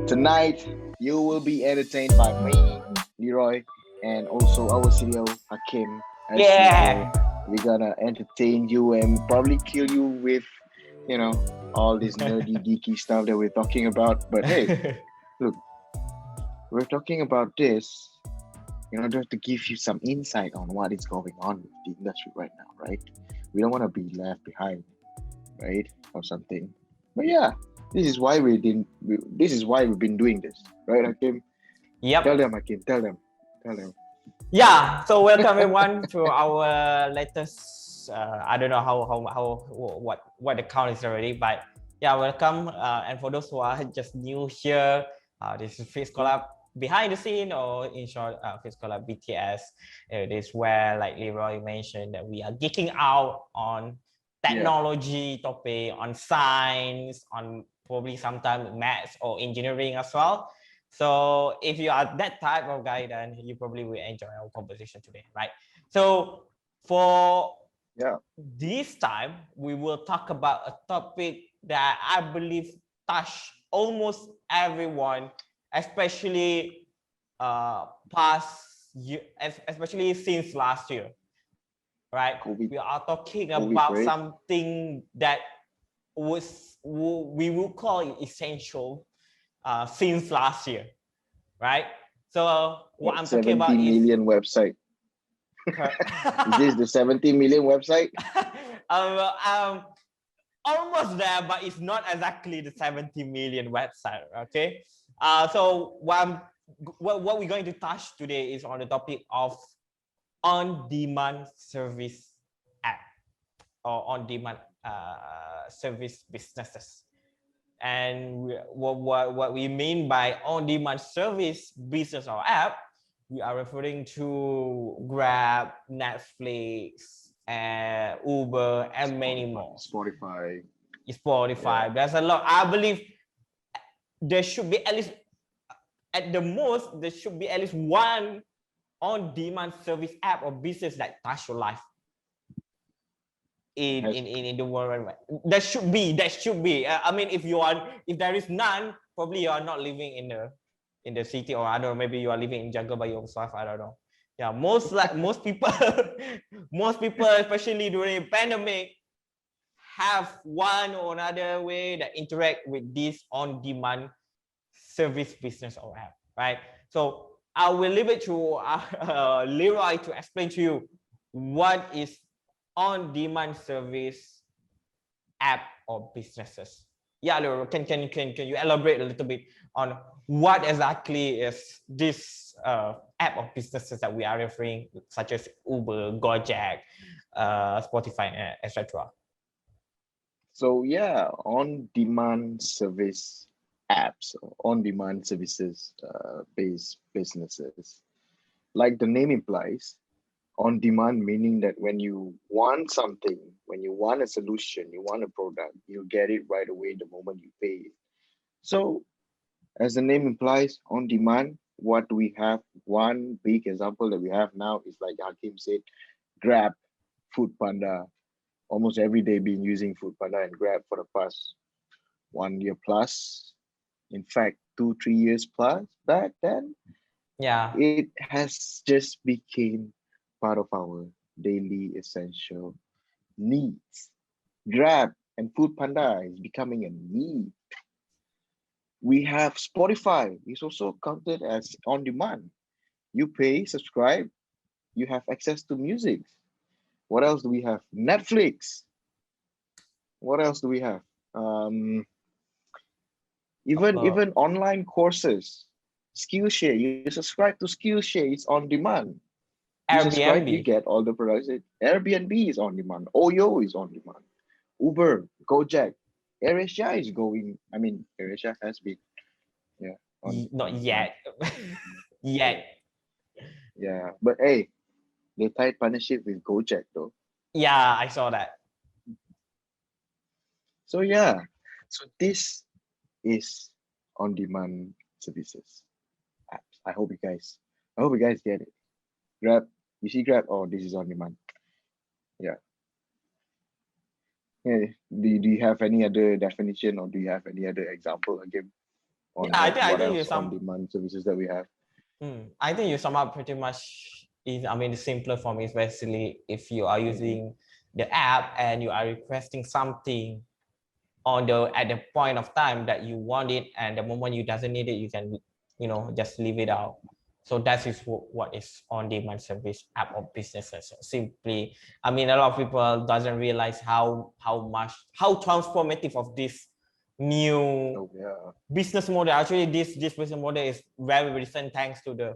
Tonight, you will be entertained by me, Leroy, and also our CEO, Hakim. As usual, Yeah. we're gonna entertain you and probably kill you with, all this nerdy, geeky stuff that we're talking about. But hey, look, we're talking about this in order to give you some insight on what is going on with the industry right now, right? We don't want to be left behind, right, or something. But yeah, this is why we didn't. This is why we've been doing this, right, Hakim? Tell Yep. them, Hakim. Tell them. Yeah. So welcome everyone to our latest. I don't know what the count is already, but yeah, welcome. And for those who are just new here, this is FixColab behind the scene, or in short, FixColab BTS. It is where, like Leroy mentioned, that we are geeking out on technology topic, on science, on probably sometimes maths or engineering as well. So if you are that type of guy, then you probably will enjoy our conversation today, right? So for this time, we will talk about a topic that I believe touch almost everyone, especially past year, especially since last year, right? COVID, We are talking COVID, about right? something that we will call it essential since last year, right? So what I'm talking 70 about is million website. Is this the 70 million website? um, um, almost there, but it's not exactly the 70 million website. Okay. So what we're going to touch today is on the topic of on-demand service app or on-demand service businesses. And what we mean by on-demand service business or app, we are referring to Grab, Netflix, and Uber, and many more. Spotify. Yeah. There's a lot. I believe there should be at least, at the most, there should be at least one on-demand service app or business that touch your life in the world. There should be. I mean, if there is none, probably you are not living in the city, or I don't know, maybe you are living in jungle by yourself. I don't know. Yeah, most people, most people, especially during pandemic, have one or another way that interact with this on-demand service business or app, right? So I will leave it to Leroy to explain to you what is on-demand service app or businesses. Yeah, Leroy, can you elaborate a little bit on what exactly is this app or businesses that we are referring, such as Uber, Gojek, Spotify, etc. So yeah, on-demand service apps or on-demand services based businesses. Like the name implies, on-demand meaning that when you want something, when you want a solution, you want a product, you get it right away the moment you pay it. So as the name implies, on-demand, what we have, one big example that we have now is like Hakim said, Grab, Food Panda. Almost every day been using Food Panda and Grab for the past 1 year plus. In fact, 2-3 years plus back then. Yeah. It has just became part of our daily essential needs. Grab and Food Panda is becoming a need. We have Spotify. It's also counted as on demand. You pay, subscribe, you have access to music. What else do we have? Netflix. What else do we have? Even online courses, Skillshare. You subscribe to Skillshare, it's on demand. You subscribe, you get all the products. Airbnb is on demand. Oyo is on demand. Uber, Gojek, AirAsia is going. I mean, AirAsia has been, not yet. Yet. Yeah, but hey, they tied partnership with Gojek though. Yeah, I saw that. So yeah, so this is on-demand services apps. I hope you guys get it. Grab, you see Grab? Oh, this is on demand. Yeah. Yeah. Do you have any other definition or do you have any other example again on Yeah, like I what think you else on sum. demand services that we have. I think you sum up pretty much. I mean, the simpler form is basically if you are using the app and you are requesting something on the at the point of time that you want it, and the moment you doesn't need it, you can just leave it out. So that is what is on-demand service app or businesses. Simply, I mean, a lot of people doesn't realize how transformative of this new Oh yeah. business model. Actually, this business model is very recent thanks to the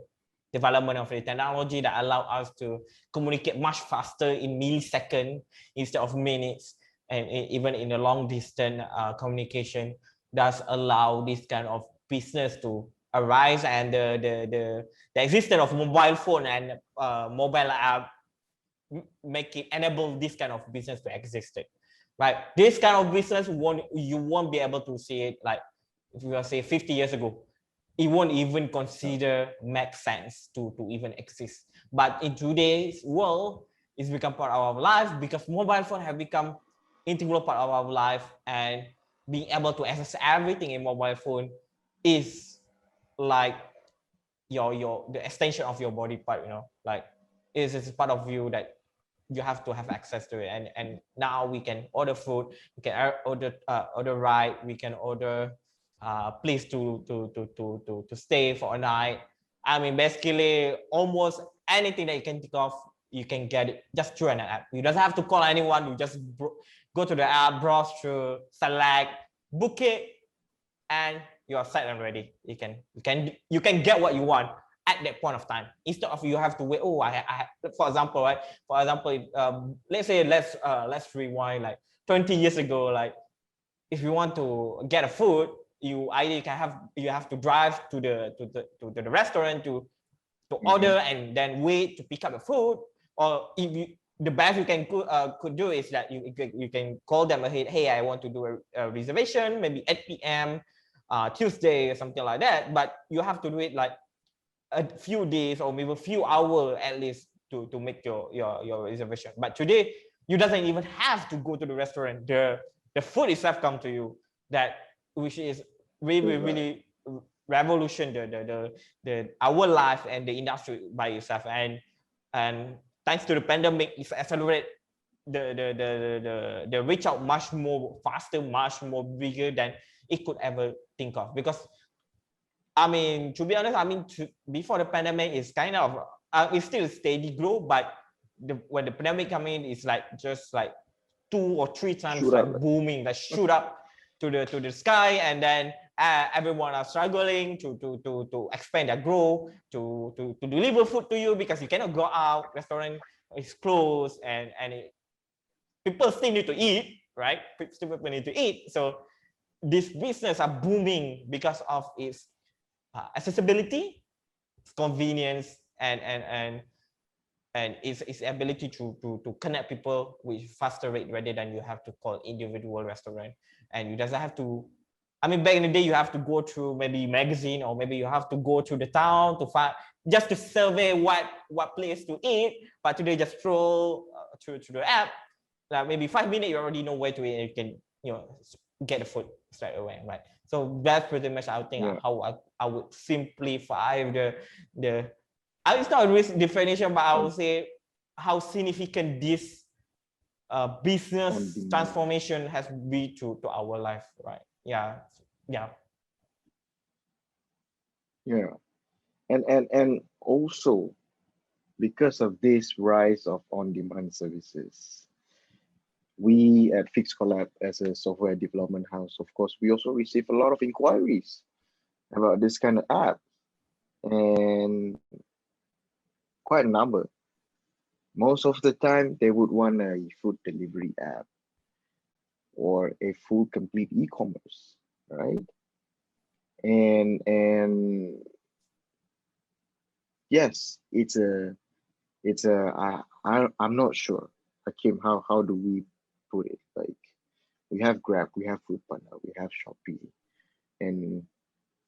development of the technology that allow us to communicate much faster in milliseconds instead of minutes, and even in a long distance communication does allow this kind of business to arise, and the existence of mobile phone and mobile app make it enable this kind of business to exist, right? This kind of business you won't be able to see it like if you say 50 years ago. It won't even consider make sense to even exist. But in today's world, it's become part of our life because mobile phone have become integral part of our life, and being able to access everything in mobile phone is like the extension of your body part, like it's part of you that you have to have access to it. And now we can order food, we can order ride, we can order place to stay for a night. I mean, basically almost anything that you can think of, you can get it just through an app. You don't have to call anyone. You just go to the app, browse through, select, book it, and you are set and ready. You can get what you want at that point of time, instead of you have to wait. Oh, I for example, right? For example, let's say let's rewind like 20 years ago. Like if you want to get a food, you have to drive to the restaurant to order and then wait to pick up the food. Or if you, the best you could do is that you can call them ahead. Hey, I want to do a reservation, maybe 8 p.m. Tuesday or something like that. But you have to do it like a few days or maybe a few hours at least to make your reservation. But today you doesn't even have to go to the restaurant. The food itself come to you, that which is really revolution the our life and the industry by itself. And thanks to the pandemic, it's accelerate the reach out much more faster, much more bigger than it could ever think of. Because I mean, to be honest, I mean, before the pandemic, is kind of it's still steady growth, but when the pandemic come in, it's like just like 2 or 3 times Shoot like up. booming, like shoot up to the sky, and then everyone are struggling to expand their growth, to deliver food to you because you cannot go out, restaurant is closed, and people still need to eat, right? People need to eat, so this business are booming because of its accessibility, convenience, and its ability to connect people with faster rate rather than you have to call individual restaurant. And you doesn't have to, I mean, back in the day you have to go through maybe magazine, or maybe you have to go to the town to find just to survey what place to eat. But today just scroll through the app, like maybe 5 minutes you already know where to eat, and you can get the food straight away, right? So that's pretty much I think how I would simplify the it's not a risk definition, but I would say how significant this business transformation has been to our life, right? Yeah. And also because of this rise of on-demand services, we at FixColab, as a software development house, of course, we also receive a lot of inquiries about this kind of app, and quite a number. Most of the time, they would want a food delivery app or a full complete e-commerce, right? And yes, I'm not sure, Hakim, how do we put it? Like, we have Grab, we have Foodpanda, we have Shopee, and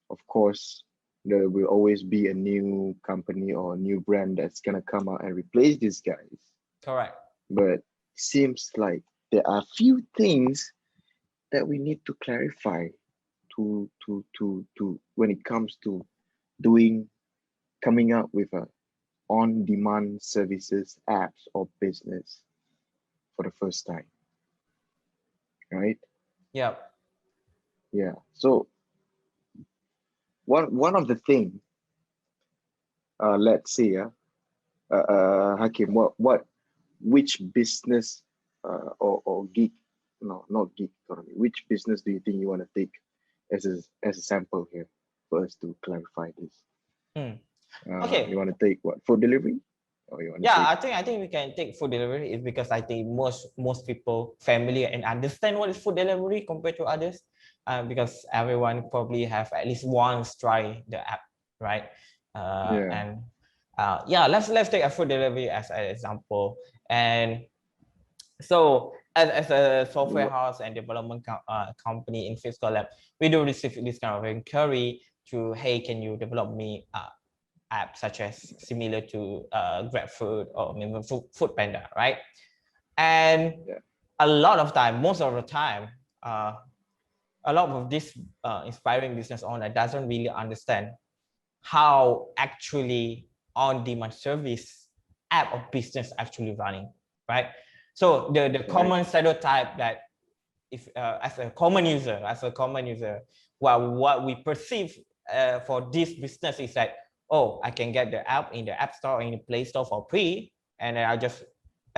of course there will always be a new company or a new brand that's gonna come out and replace these guys. Correct. But seems like there are few things that we need to clarify when it comes to coming up with a on-demand services apps or business for the first time, right? Yeah. Yeah. So one of the thing, let's say, Hakim, which business or gig, no, not gig economy, which business do you think you want to take as a sample here for us to clarify this? Hmm. You Okay. want to take what, food delivery, or you want to Yeah, take? I think we can take food delivery is because I think most people familiar and understand what is food delivery compared to others, because everyone probably have at least once try the app, right? Yeah, And yeah, let's take a food delivery as an example. And so as a software house and development company in FixColab, we do receive this kind of inquiry to, hey, can you develop me apps such as similar to GrabFood or maybe Food Panda, right? And yeah, a lot of time, most of the time, a lot of this inspiring business owner doesn't really understand how actually on-demand service app or business actually running, right? So the right. common stereotype that if as a common user, what we perceive for this business is that, oh, I can get the app in the App Store or in the Play Store for free, and then I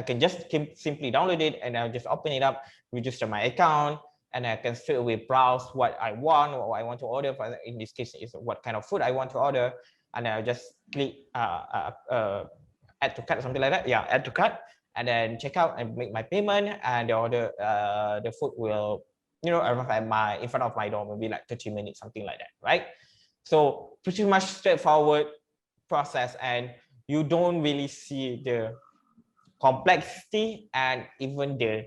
can just simply download it and I'll just open it up, register my account, and I can straight away browse what I want or what I want to order. In this case, is what kind of food I want to order, and I'll just click add to cart or something like that. Yeah, add to cart, and then check out and make my payment, and the order, the food will, arrive at in front of my door, maybe like 30 minutes, something like that, right? So pretty much straightforward process, and you don't really see the complexity and even the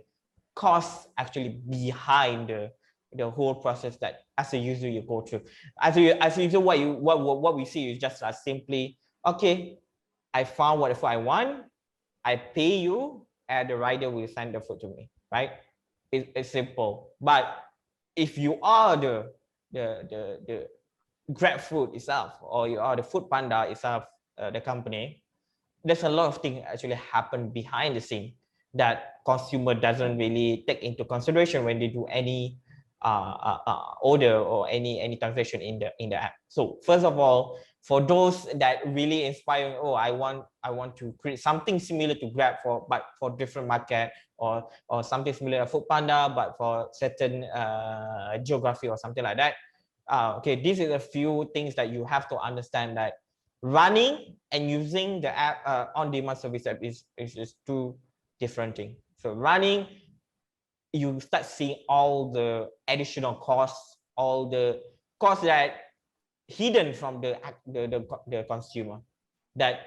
cost actually behind the whole process that as a user you go through. As a user, what we see is just simply, okay, I found what food I want, I pay you, and the rider will send the food to me, right? It's simple. But if you are the Grab Food itself, or you are the Food Panda itself, the company, there's a lot of things actually happen behind the scene that consumer doesn't really take into consideration when they do any order or any transaction in the app. So first of all, for those that really inspiring, oh, I want to create something similar to Grab but for different market, or something similar to Food Panda but for certain geography or something like that. Okay, this is a few things that you have to understand, that running and using the app on-demand service app is two different things. So running, you start seeing all the additional costs, all the costs that hidden from the consumer, that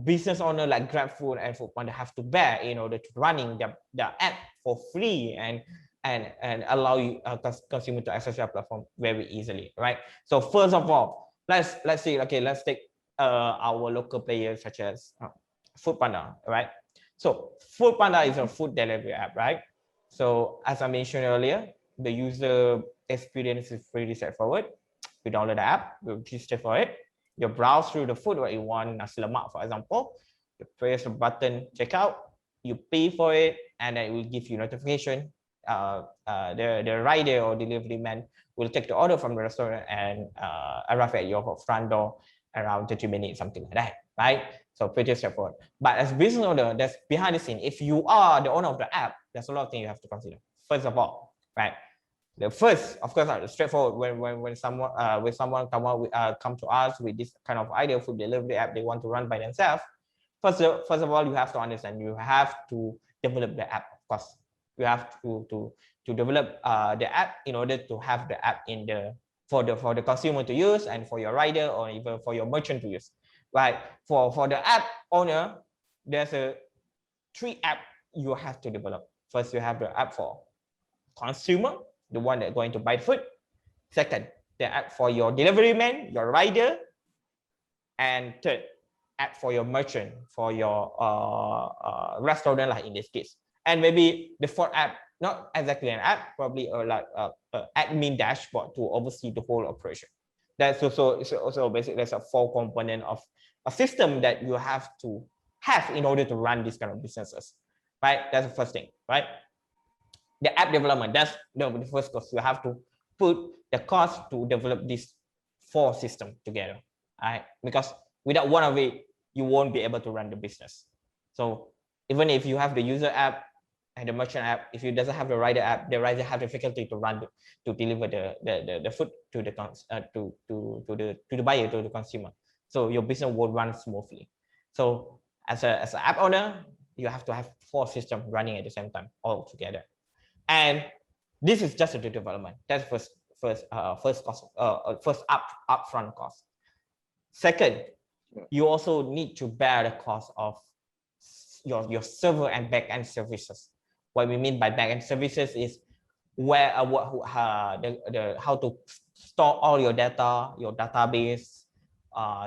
business owner like GrabFood and Foodpanda have to bear in order to running the app for free and allow you consumer to access your platform very easily, right? So first of all, let's see. Okay, let's take our local players such as Foodpanda, right? So Foodpanda is a food delivery app, right? So as I mentioned earlier, the user experience is pretty straightforward. We download the app, we register for it, you browse through the food what you want, nasi lemak for example, you press the button checkout, you pay for it, and then it will give you notification. The rider or delivery man will take the order from the restaurant and arrive at your front door around 30 minutes, something like that, right? So pretty straightforward. But as business owner, that's behind the scene. If you are the owner of the app, there's a lot of things you have to consider. First of all, right? The first, of course, straightforward. When someone come to us with this kind of idea food delivery app they want to run by themselves, first of all, you have to understand, you have to develop the app. Of course, you have to develop the app in order to have the app in the for the consumer to use and for your rider or even for your merchant to use, right? For the app owner, there's a 3 app you have to develop. First, you have the app for consumer, the one that's going to buy food. Second, the app for your delivery man, your rider. And third, app for your merchant, for your restaurant, like in this case. And maybe the fourth app not exactly an app, probably like a admin dashboard to oversee the whole operation. That's also, it's also basically there's a 4 component of a system that you have to have in order to run these kind of businesses, right? That's the first thing, right? The app development, that's the first cost. You have to put the cost to develop these 4 systems together, right? Because without one of it, you won't be able to run the business. So even if you have the user app and the merchant app, if it doesn't have the rider app, the rider have difficulty to run to deliver the food to the to the buyer, to the consumer. So your business won't run smoothly. So as an app owner, you have to have 4 systems running at the same time all together. And this is just the development. That's first cost, first upfront cost. Second, you also need to bear the cost of your server and backend services. What we mean by backend services is where how to store all your data, your database,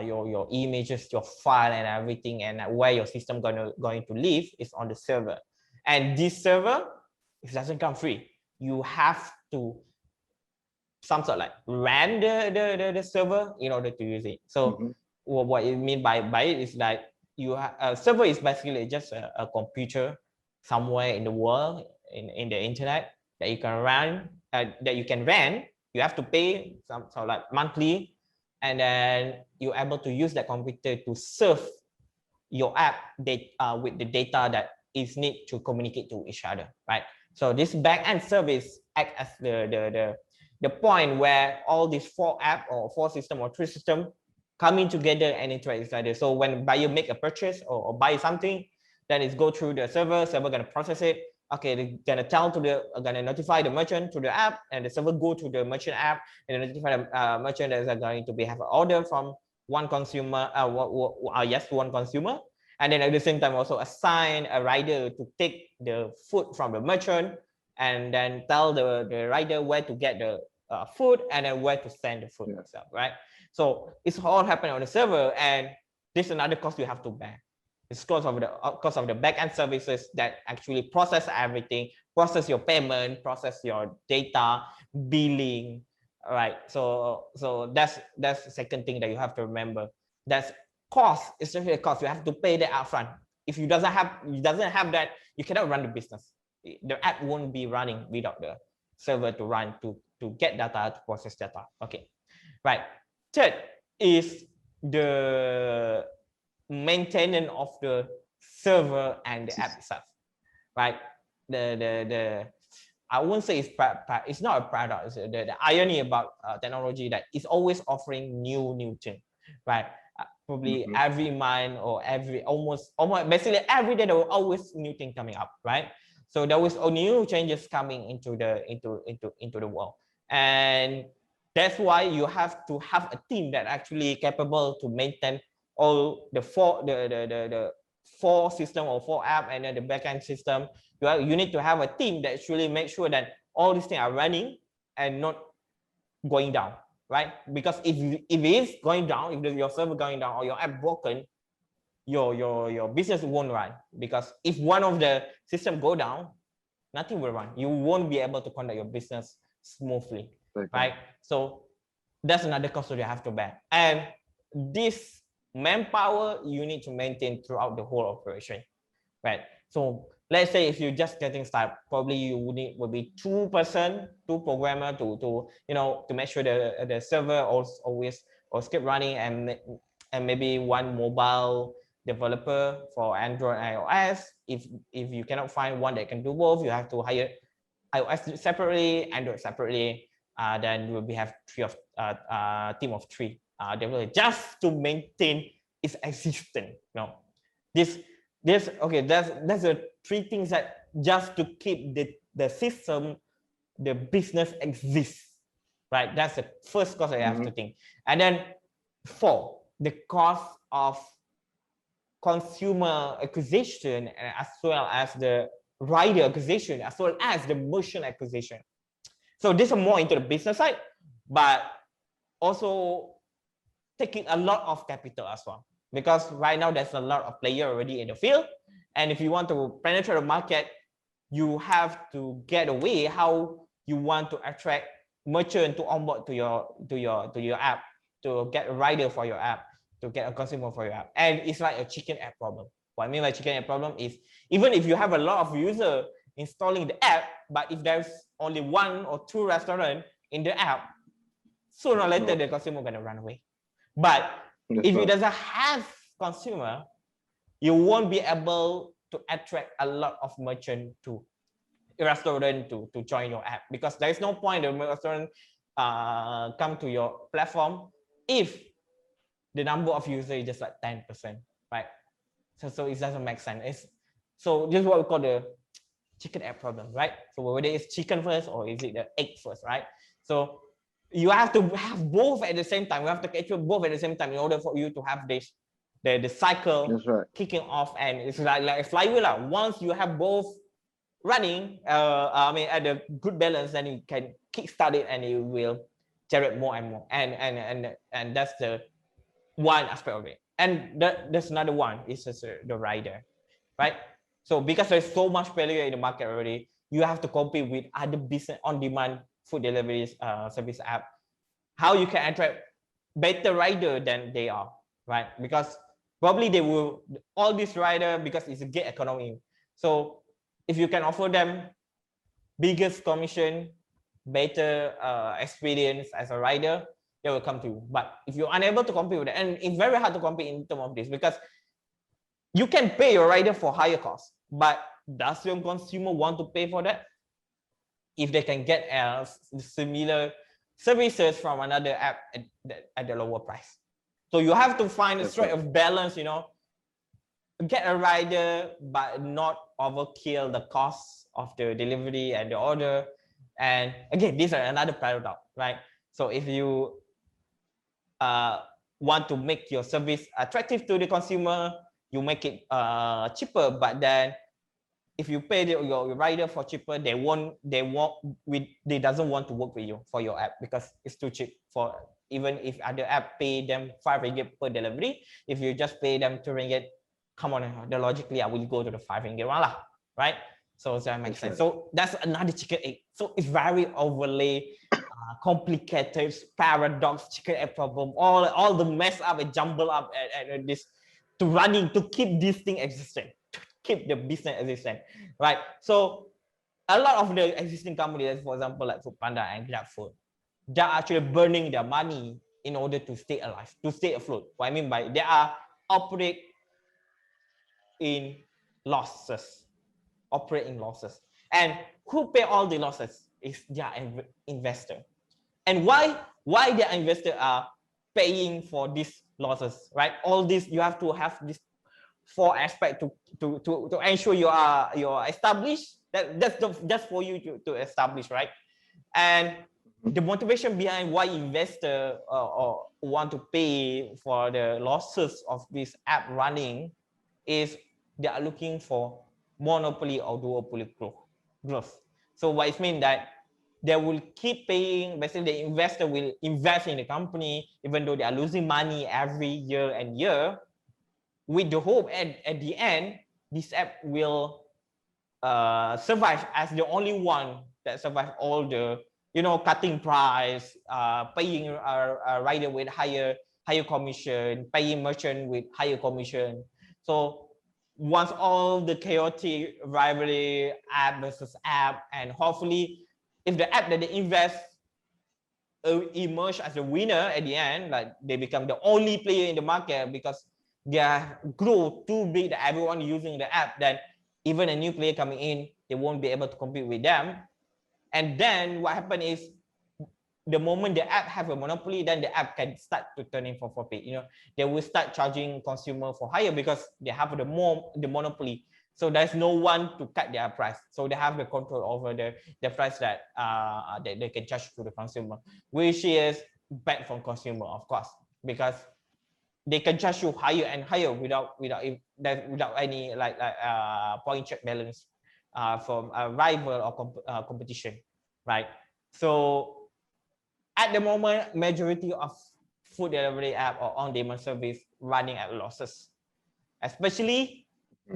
your images, your file, and everything, and where your system going to live is on the server. And this server, it doesn't come free. You have to some sort of like rent the server in order to use it. So what it mean by it is like a server is basically just a computer somewhere in the world in the internet that you can run, that you can rent. You have to pay some sort of like monthly, and then you're able to use that computer to serve your app with the data that is need to communicate to each other, right? So this backend service act as the point where all these 4 app or 4 system or 3 system coming together and interact with each other. So when buyer make a purchase or buy something, then it's go through the server gonna process it. Okay, they're gonna gonna notify the merchant to the app, and the server go to the merchant app and notify the merchant that is going to have an order from one consumer, one consumer, and then at the same time also assign a rider to take the food from the merchant, and then tell the rider where to get the food and then where to send the food itself, right? So it's all happening on the server, and this is another cost you have to bear. It's cost of the backend services that actually process everything, process your payment, process your data, billing, right? So that's the second thing that you have to remember. That's cost, especially a cost. You have to pay that upfront. If you doesn't have that, you cannot run the business. The app won't be running without the server to run to get data, to process data. Okay, right. Third is the maintenance of the server and the app itself, right? I won't say it's not a product. It's the irony about technology that it's always offering new thing, right? Probably every month or almost basically every day there will always new thing coming up, right? So there was new changes coming into the world, and that's why you have to have a team that actually capable to maintain all the 4 system or 4 app and then the backend system. You need to have a team that actually make sure that all these things are running and not going down, right? Because if it is going down, if your server going down or your app broken, your business won't run. Because if one of the system go down, nothing will run. You won't be able to conduct your business smoothly, right? So that's another cost that you have to bear. And this manpower you need to maintain throughout the whole operation, right? So let's say if you're just getting started, probably you will be 2 programmer to make sure the server always keep running, and maybe 1 mobile developer for Android and iOS. If you cannot find one that can do both, you have to hire iOS separately, Android separately. Then we have team of 3 developers just to maintain its existence. That's the 3 things that just to keep the system, the business exists, right? That's the first cost I have to think. And then 4, the cost of consumer acquisition, as well as the rider acquisition, as well as the merchant acquisition. So this is more into the business side, but also taking a lot of capital as well, because right now there's a lot of players already in the field, and if you want to penetrate the market, you have to get a way how you want to attract merchant to onboard to your app, to get a rider for your app, to get a consumer for your app. And it's like a chicken egg problem. What I mean by chicken egg problem is, even if you have a lot of users installing the app, but if there's only 1 or 2 restaurants in the app, sooner or later the consumer gonna run away. But if it doesn't have consumer, you won't be able to attract a lot of merchant to restaurant to join your app, because there's no point the restaurant come to your platform if the number of users is just like 10%, right? So it doesn't make sense. So this is what we call the chicken egg problem, right? So whether it's chicken first or is it the egg first, right? So you have to have both at the same time. You have to capture both at the same time in order for you to have this the cycle kicking off, and it's like a flywheel. Once you have both running, I mean at a good balance, then you can kickstart it and it will generate more and more. And that's the one aspect of it. And there's another one is just the rider, right? So because there's so much failure in the market already, you have to compete with other business on-demand food delivery service app. How you can attract better rider than they are, right? Because probably they will, all this rider, because it's a gig economy. So if you can offer them biggest commission, better experience as a rider, they will come to you. But if you're unable to compete with it, and it's very hard to compete in terms of this, because you can pay your rider for higher cost, but does your consumer want to pay for that? If they can get similar services from another app at the lower price. So you have to find a straight of balance, you know, get a rider, but not overkill the cost of the delivery and the order. And again, these are another paradox, right? So if you want to make your service attractive to the consumer, you make it cheaper, but then if you pay your rider for cheaper, they doesn't want to work with you for your app because it's too cheap. For even if other app pay them 5 ringgit per delivery, if you just pay them 2 ringgit, come on, the logically I will go to the 5 ringgit one lah, right? So that makes sense. So that's another chicken egg. So it's very overly complicated paradox chicken egg problem. All the mess up and jumble up and this to running to keep this thing existing. Keep the business existing, right? So a lot of the existing companies, for example, like Foodpanda and GrabFood, they're actually burning their money in order to stay alive, to stay afloat. What I mean by they are operate in losses, and who pay all the losses is their investor. And why their investors are paying for these losses, right? All this you have to have this 4 aspects to ensure you are established. That's just for you to establish, right? And the motivation behind why investor or want to pay for the losses of this app running is they are looking for monopoly or duopoly growth. So what it means that they will keep paying. Basically, the investor will invest in the company even though they are losing money every year and year, with the hope at the end this app will survive as the only one that survive all the, you know, cutting price, paying a rider with higher commission, paying merchant with higher commission. So once all the chaotic rivalry app versus app, and hopefully if the app that they invest emerge as a winner at the end, like they become the only player in the market because their growth too big that everyone using the app, then even a new player coming in, they won't be able to compete with them. And then what happens is, the moment the app have a monopoly, then the app can start to turn in for profit. You know, they will start charging consumer for higher because they have the monopoly. So there's no one to cut their price. So they have the control over the price that they can charge to the consumer, which is bad for consumer, of course, because they can charge you higher and higher without any point check balance from a rival or competition, right? So at the moment, majority of food delivery app or on-demand service running at losses, especially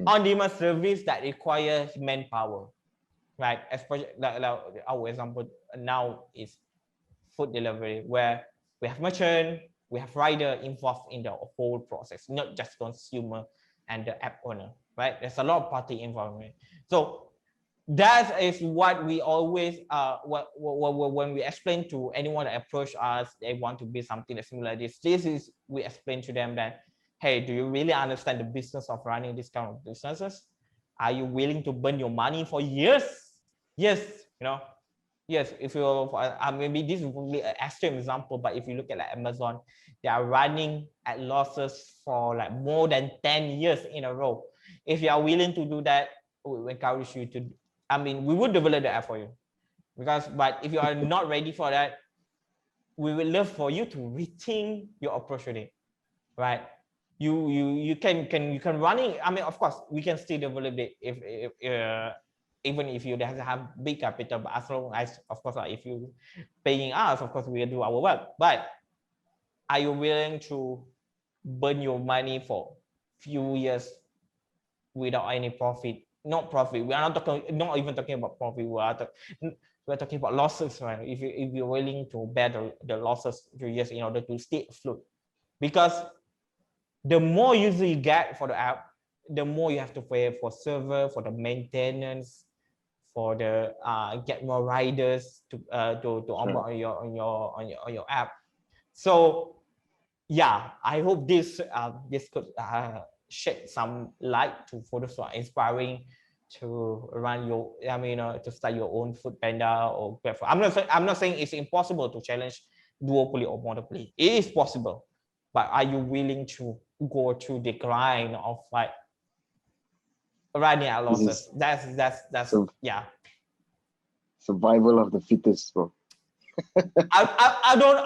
on-demand service that requires manpower. right? Especially like our example now is food delivery, where we have merchant, we have rider involved in the whole process, not just consumer and the app owner, right? There's a lot of party involved. So that is what we always when we explain to anyone that approach us, they want to be something similar. This is we explain to them that, hey, do you really understand the business of running this kind of businesses? Are you willing to burn your money for years? Yes, you know. Yes, if you maybe this is probably an extreme example, but if you look at like Amazon, they are running at losses for like more than 10 years in a row. If you are willing to do that, we encourage you to. I mean, we would develop the app for you, but if you are not ready for that, we would love for you to rethink your approach with it, right? You can run it. I mean, of course, we can still develop it if even if you have big capital, but as long as, of course, if you paying us, of course, we'll do our work. But are you willing to burn your money for few years without any profit? Not profit. We are not even talking about profit. We're talking about losses, right? If you're willing to bear the losses 2 years in order to stay afloat, because the more user you get for the app, the more you have to pay for server, for the maintenance, for the get more riders to onboard on your app. So yeah, I hope this could shed some light to for those who are inspiring to run your, I mean, to start your own food panda or platform. I'm not saying it's impossible to challenge duopoly or monopoly. It is possible, but are you willing to go through the grind of like running at losses? That's So yeah. survival of the fittest, bro. I don't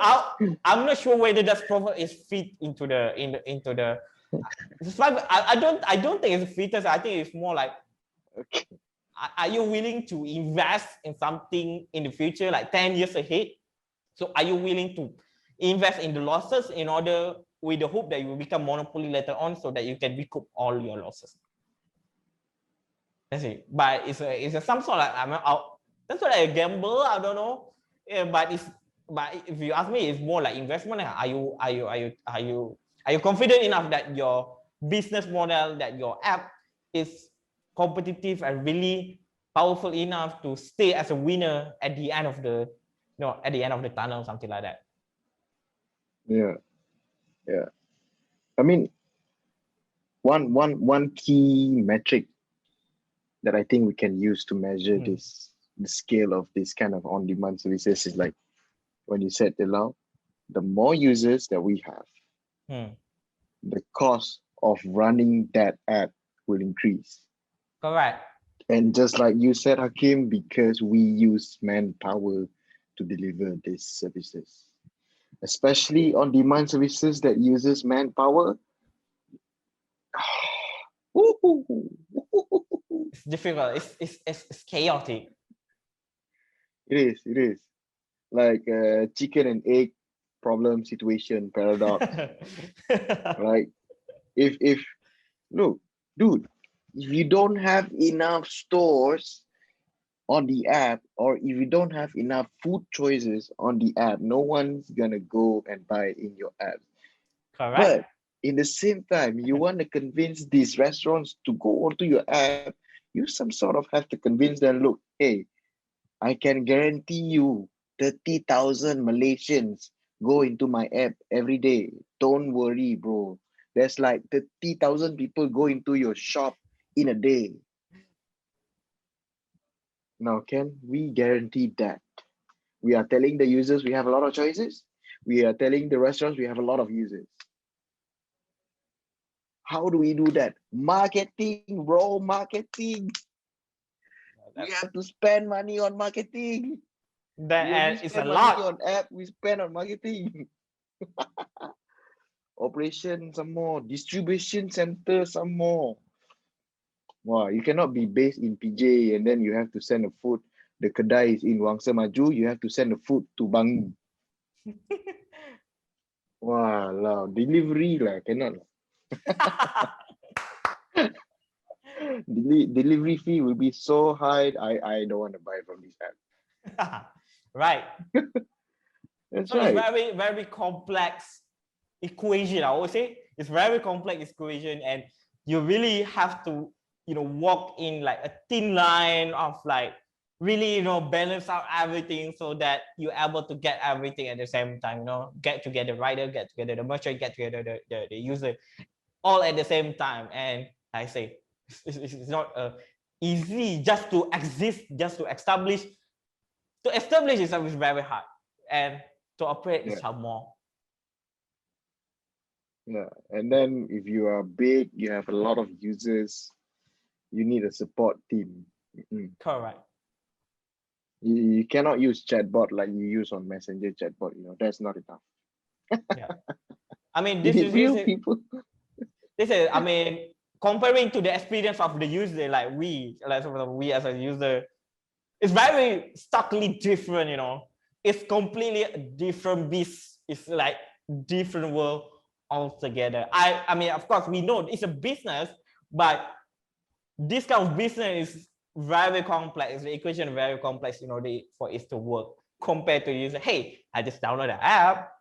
I'm not sure whether that profile is fit into the I don't think it's fittest. I think it's more like, Okay. are you willing to invest in something in the future, like 10 years ahead? So are you willing to invest in the losses in order with the hope that you will become monopoly later on so that you can recoup all your losses? That's it. But it's a some sort of that's what I gamble. I don't know. Yeah, but if you ask me, it's more like investment. Are you confident enough that your business model, that your app is competitive and really powerful enough to stay as a winner at the end of the at the end of the tunnel, something like that. Yeah, yeah. I mean, one key metric that I think we can use to measure the scale of this kind of on-demand services is like when you said Dilau, the more users that we have, the cost of running that app will increase. Correct. And just like you said, Hakim, because we use manpower to deliver these services, especially on-demand services that uses manpower. It's difficult. It's chaotic. It is. Like a chicken and egg problem situation paradox, right? If look, dude, if you don't have enough stores on the app, or if you don't have enough food choices on the app, no one's gonna go and buy in your app. Correct. But in the same time, you want to convince these restaurants to go onto your app, you some sort of have to convince them, look, hey, I can guarantee you 30,000 Malaysians go into my app every day. Don't worry, bro. There's like 30,000 people go into your shop in a day. Now, can we guarantee that? We are telling the users we have a lot of choices. We are telling the restaurants we have a lot of users. How do we do that? Marketing, bro, marketing. We have to spend money on marketing. That We is a spend money lot. on app, we spend on marketing. Operation, some more. Distribution center, some more. Wow, you cannot be based in PJ and then you have to send a food. The kedai is in Wangsa Maju, you have to send the food to Bangi. Wow, delivery lah, cannot. Delivery fee will be so high. I don't want to buy from this app. Right. That's So it's right. very, very complex equation. I would say it's very complex equation, and you really have to, walk in like a thin line of like really, balance out everything so that you're able to get everything at the same time. Get together rider, get together the merchant, get together the user, all at the same time. And I say it's not easy just to exist, just to establish. To establish itself is very hard, and to operate is Yeah. some more. Yeah. And then if you are big, you have a lot of users, you need a support team. Correct. You cannot use chatbot like you use on Messenger chatbot. That's not enough. Yeah. I mean, You need real people. I mean, comparing to the experience of the user, like we as a user, it's very starkly different. It's completely a different beast. It's like different world altogether. I mean, of course, we know it's a business, but this kind of business is very complex. The equation is very complex, for it to work compared to user. Hey, I just download the app.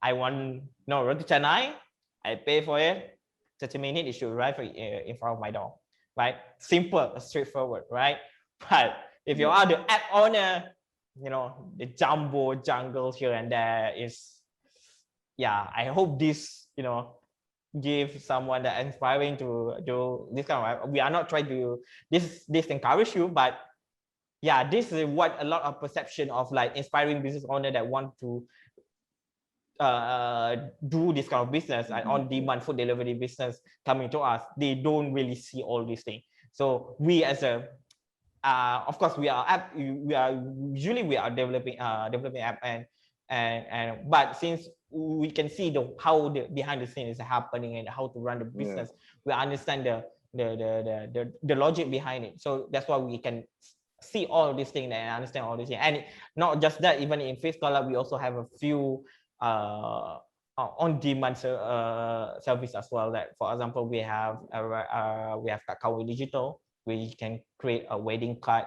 I want roti canai. I pay for it. 30 minutes, it should arrive in front of my door. Right? Simple, straightforward, right? But if you Yeah. are the app owner, the jumbo jungle here and there is, yeah, I hope this, give someone that inspiring to do this kind of. We are not trying to this encourage you, but yeah, this is what a lot of perception of like inspiring business owner that want to do this kind of business and on-demand food delivery business coming to us. They don't really see all these things. So we as a of course we are developing app, and but since we can see how the behind the scenes is happening and how to run the business, we understand the logic behind it. So that's why we can see all these things and understand all these things. And not just that, even in FixColab, we also have a few on-demand service as well. That, for example, we have Kakao Digital, where you can create a wedding card.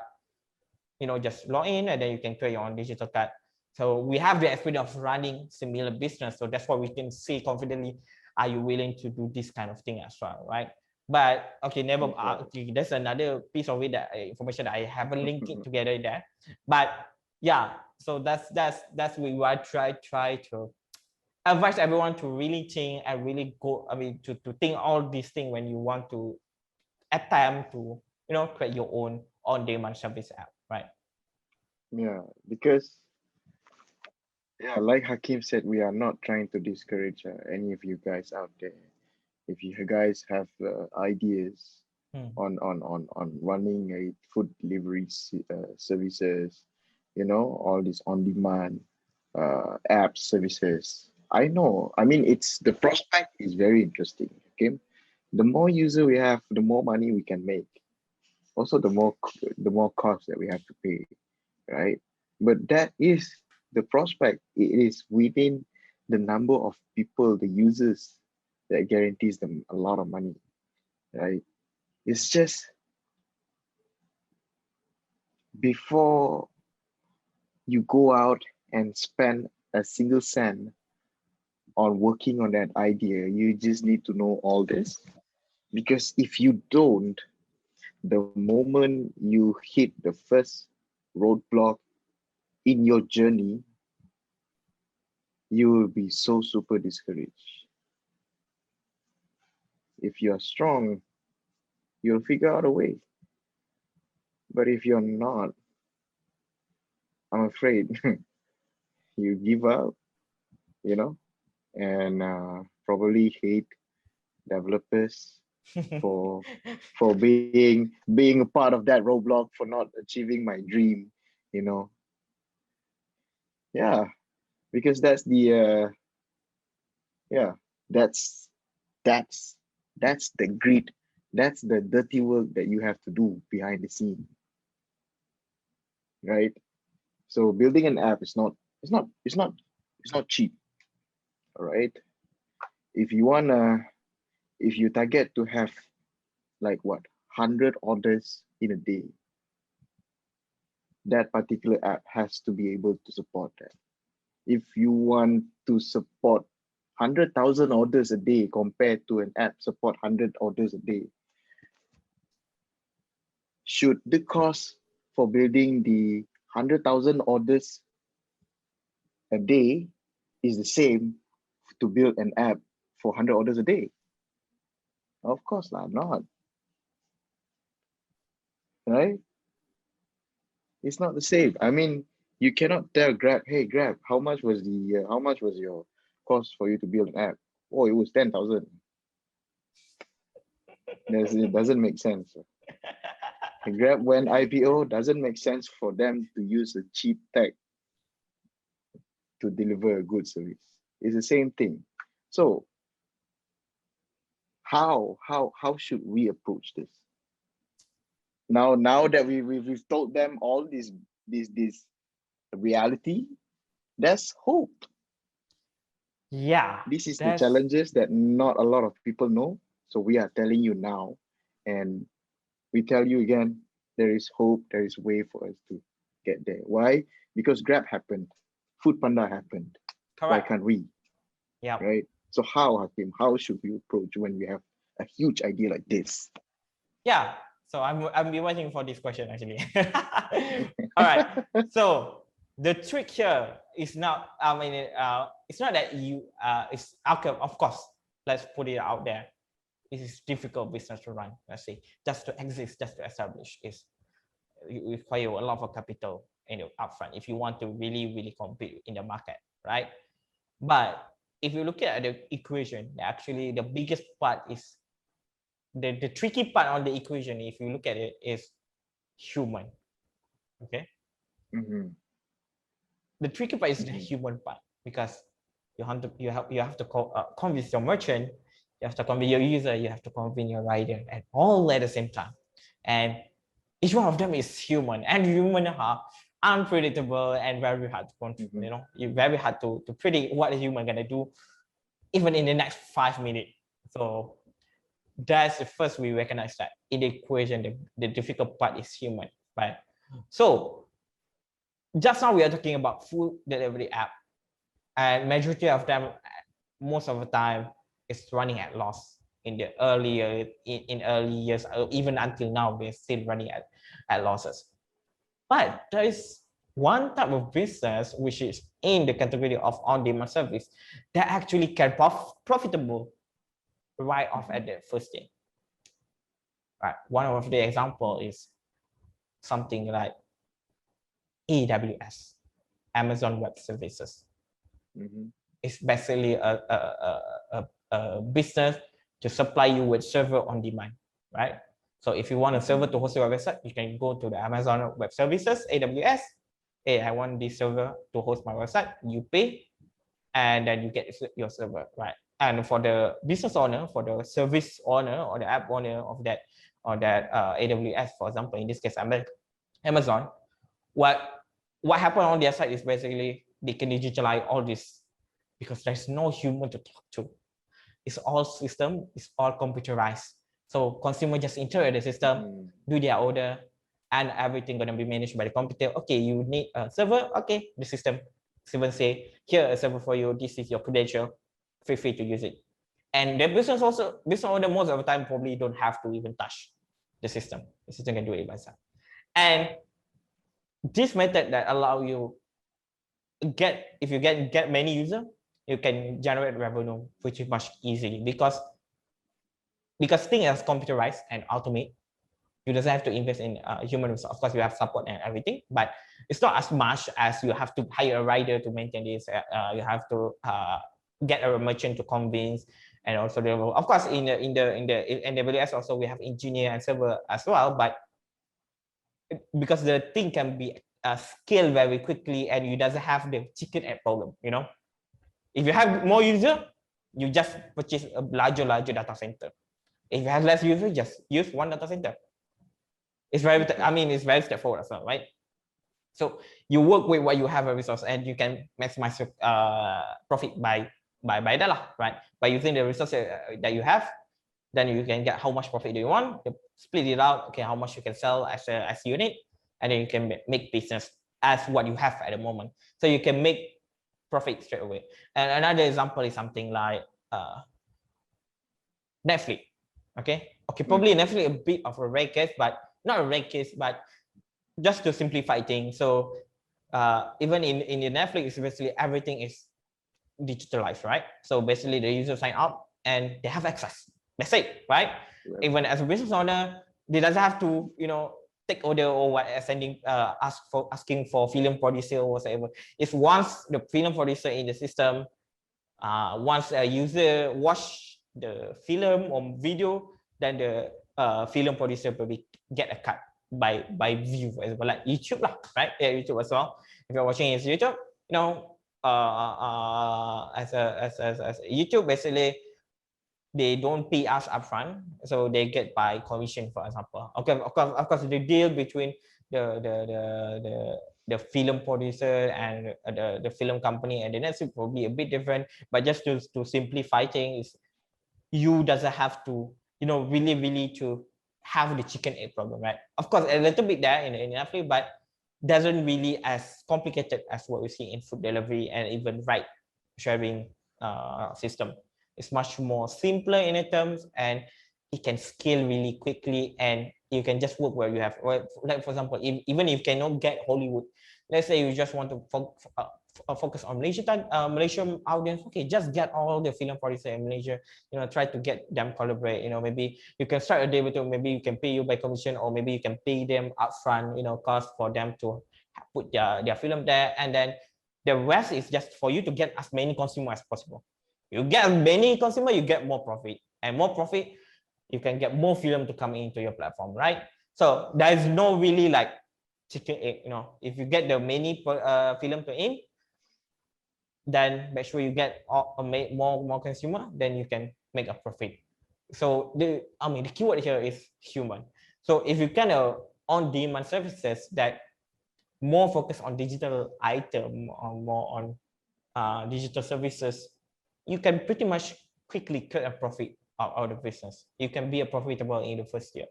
Just log in and then you can create your own digital card. So we have the experience of running similar business. So that's why we can say confidently, are you willing to do this kind of thing as well, right? But okay, never. Okay, there's another piece of it that information that I haven't linked it together there. But yeah, so that's we will try to advise everyone to really think and really go. I mean, to think all these things when you want to attempt to create your own on-demand service app, right? Yeah, because like Hakim said, we are not trying to discourage any of you guys out there. If you guys have ideas on running a food delivery services, all these on-demand app services, I know. I mean, the prospect is very interesting. Okay, the more user we have, the more money we can make. Also, the more cost that we have to pay, right? But that is the prospect. It is within the number of people, the users, that guarantees them a lot of money, right? It's just before you go out and spend a single cent on working on that idea, you just need to know all this. Because if you don't, the moment you hit the first roadblock in your journey, you will be so super discouraged. If you're strong, you'll figure out a way. But if you're not, I'm afraid you give up, and probably hate developers for being a part of that roadblock, for not achieving my dream, yeah, because that's the yeah, that's that's the grit, that's the dirty work that you have to do behind the scene, right? So building an app is not cheap. All right, if you target to have like what 100 orders in a day, that particular app has to be able to support that. If you want to support 100,000 orders a day compared to an app support 100 orders a day, should the cost for building the 100,000 orders a day is the same to build an app for 100 orders a day? Of course not, right? It's not the same. I mean, you cannot tell Grab, hey Grab, how much was your cost for you to build an app? Oh, it was 10,000. It doesn't make sense. Grab when IPO, doesn't make sense for them to use a cheap tech to deliver a good service. It's the same thing. So how should we approach this? Now that we've told them all this reality, there's hope. Yeah, this is the challenges that not a lot of people know. So we are telling you now, and we tell you again, there is hope, there is way for us to get there. Why? Because Grab happened, Food Panda happened. correct. Why can't we? Yeah. Right. So how, Hakim, how should we approach when we have a huge idea like this? Yeah. So I'm be waiting for this question actually. All right. So the trick here is not, I mean, it's not that you, it's okay, of course, let's put it out there. It is difficult business to run, let's say, just to exist, just to establish is, you require a lot of capital in the upfront if you want to really compete in the market, right? But if you look at the equation, actually the biggest part is, the tricky part on the equation, if you look at it, is human. Okay. The tricky part is the human part, because you have to convince your merchant, you have to convince your user, you have to convince your rider, and all at the same time. And each one of them is human, and human are unpredictable and very hard to control. You know, it's very hard to predict what a human gonna do, even in the next 5 minutes. So that's the first we recognize that in the equation, the difficult part is human, right? So just now we are talking about food delivery app, and majority of them, most of the time, is running at loss in the early years, even until now, we're still running at losses. But there is one type of business which is in the category of on-demand service that actually can profitable right off at the first day. Right. One of the example is something like AWS, Amazon Web Services. It's basically a business to supply you with server on demand, right? So if you want a server to host your website, you can go to the Amazon Web Services, AWS. Hey, I want this server to host my website. You pay, and then you get your server, right? And for the business owner, for the service owner or the app owner of that AWS, for example, in this case, Amazon, what happened on their side is basically they can digitalize all this, because there's no human to talk to. It's all system, it's all computerized. So consumer just enter the system, do their order, and everything gonna be managed by the computer. Okay, you need a server. Okay, the system even say, here a server for you. This is your credential. Feel free to use it. And the business owner most of the time probably don't have to even touch the system. The system can do it by itself. And this method that allow you if you get many users, you can generate revenue, which is much easy because things are computerized and automate. You doesn't have to invest in human resource. Of course, you have support and everything, but it's not as much as you have to hire a rider to maintain this. You have to get a merchant to convince, and also of course in AWS also we have engineer and server as well. But because the thing can be scaled very quickly, and you doesn't have the chicken egg problem. You know, if you have more user, you just purchase a larger data center. If you have less user, just use one data center. It's very, it's very straightforward as well, right? So you work with what you have a resource, and you can maximize profit by that, right? By using the resources that you have, then you can get how much profit do you want, you split it out, okay, how much you can sell as unit, and then you can make business as what you have at the moment. So you can make profit straight away. And another example is something like Netflix. Okay, probably Netflix a bit of a rare case, but not a rare case, but just to simplify things. So even in the Netflix, it's basically everything is digitalized, right? So basically the user sign up and they have access. That's it, right? Yeah. Even as a business owner, they doesn't have to, take order or what, asking for film producer or whatever. It's once the film producer in the system, once a user watch the film or video, then the film producer probably get a cut by view, as well, like YouTube lah, right? Yeah, YouTube as well. If you're watching his YouTube, as YouTube, basically they don't pay us upfront, so they get by commission, for example. Okay, of course, the deal between the film producer and the film company and the Netflix will be a bit different. But just to simplify things, you doesn't have to, really to have the chicken egg problem, right? Of course, a little bit there in Netflix, but doesn't really as complicated as what we see in food delivery and even ride sharing system. It's much more simpler in the terms, and it can scale really quickly, and you can just work where you have, like for example, even if you cannot get Hollywood, let's say you just want to focus on Malaysian audience, okay, just get all the film producer in Malaysia, try to get them collaborate, maybe you can start a deal with them, maybe you can pay you by commission, or maybe you can pay them upfront, cost for them to put their film there, and then the rest is just for you to get as many consumers as possible. You get many consumer, you get more profit, and more profit, you can get more film to come into your platform, right? So there is no really like chicken egg, if you get the many film to in, then make sure you get more consumer, then you can make a profit. So the keyword here is human. So if you kind of on-demand services that more focus on digital item or more on digital services, you can pretty much quickly cut a profit out of the business. You can be profitable in the first year.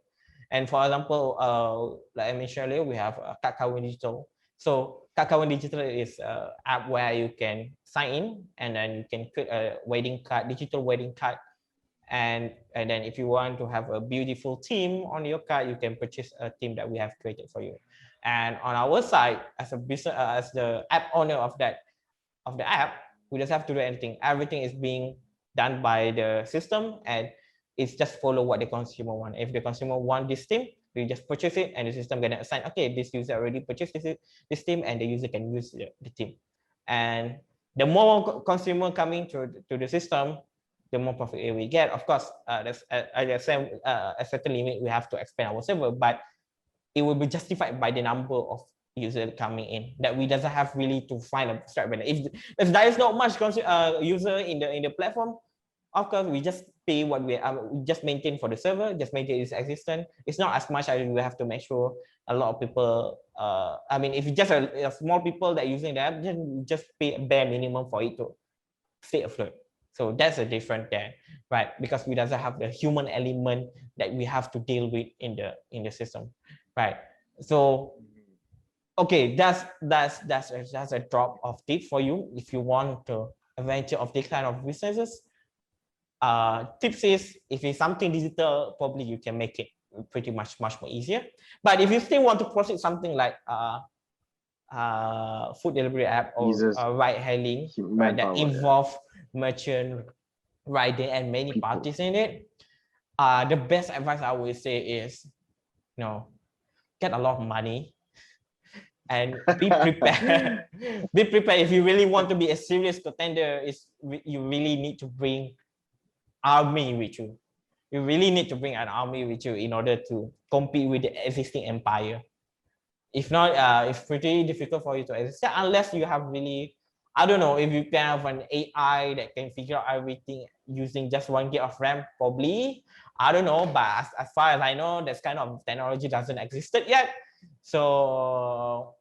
And for example, like I mentioned earlier, we have Kakao Digital. So Kakao Digital is an app where you can sign in, and then you can create a wedding card, digital wedding card. And then if you want to have a beautiful theme on your card, you can purchase a theme that we have created for you. And on our side, as a business, as the app owner of the app, we just have to do anything. Everything is being done by the system, and it's just follow what the consumer want. If the consumer want this theme, we just purchase it, and the system gonna assign, okay, this user already purchased this theme, and the user can use the theme. And the more consumer coming to the system, the more profit we get. Of course, there's a certain limit we have to expand our server, but it will be justified by the number of user coming in, that we doesn't have really to find a strike balance. If there is not much user in the platform, of course we just pay what we just maintain for the server, just maintain its existence. It's not as much as we have to make sure a lot of people. If it's just a small people that using the app, then just pay a bare minimum for it to stay afloat. So that's a different there, right? Because we doesn't have the human element that we have to deal with in the system, right? So okay, that's a drop of tip for you if you want to venture of this kind of businesses. Tips is, if it's something digital, probably you can make it pretty much more easier. But if you still want to proceed something like food delivery app or ride hailing, right, that involve merchant, riding, and many parties in it, the best advice I would say is, get a lot of money and be prepared. Be prepared. If you really want to be a serious contender, you really need to bring army with you. You really need to bring an army with you in order to compete with the existing empire. If not, it's pretty difficult for you to exist, unless you have really, I don't know, if you can have an AI that can figure out everything using just 1 gig of RAM, probably. I don't know, but as far as I know, this kind of technology doesn't exist yet. So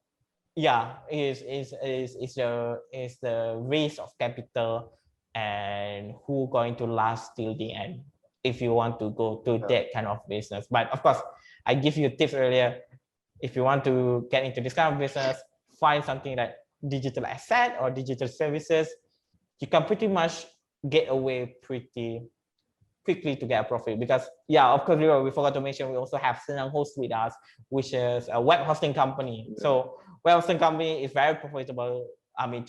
yeah, is the race of capital and who going to last till the end. if you want to go to that kind of business. But of course, I give you tips earlier. If you want to get into this kind of business, find something like digital asset or digital services. You can pretty much get away pretty quickly to get a profit, because yeah, of course, we forgot to mention we also have Senang Host with us, which is a web hosting company. So web hosting company is very profitable. I mean,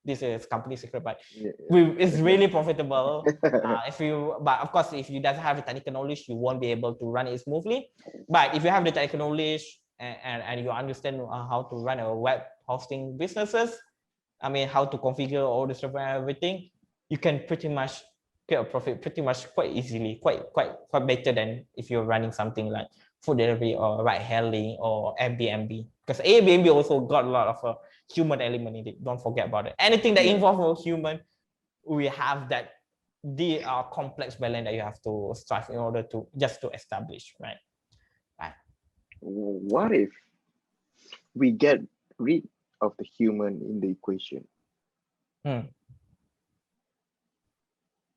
this is company secret, but it's really profitable. But of course, if you doesn't have the technical knowledge, you won't be able to run it smoothly. But if you have the technical knowledge and you understand how to run a web hosting businesses, I mean, how to configure all the server and everything, you can pretty much get a profit pretty much quite easily, quite better than if you're running something like food delivery or ride hailing or Airbnb. Because Airbnb also got a lot of human element in it. Don't forget about it. Anything that involves a human, we have that the complex balance that you have to strive in order to just to establish, right? What if we get rid of the human in the equation?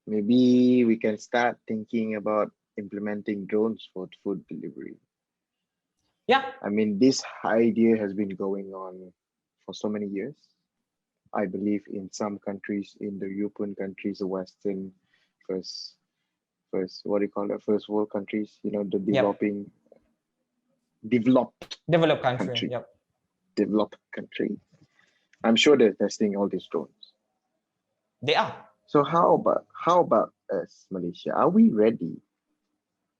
Maybe we can start thinking about implementing drones for food delivery. Yeah. I mean, this idea has been going on for so many years. I believe in some countries, in the European countries, the Western first what do you call it? First world countries, you know, the developed country. Yep. Developed country. I'm sure they're testing all these drones. They are. So how about us, Malaysia? Are we ready?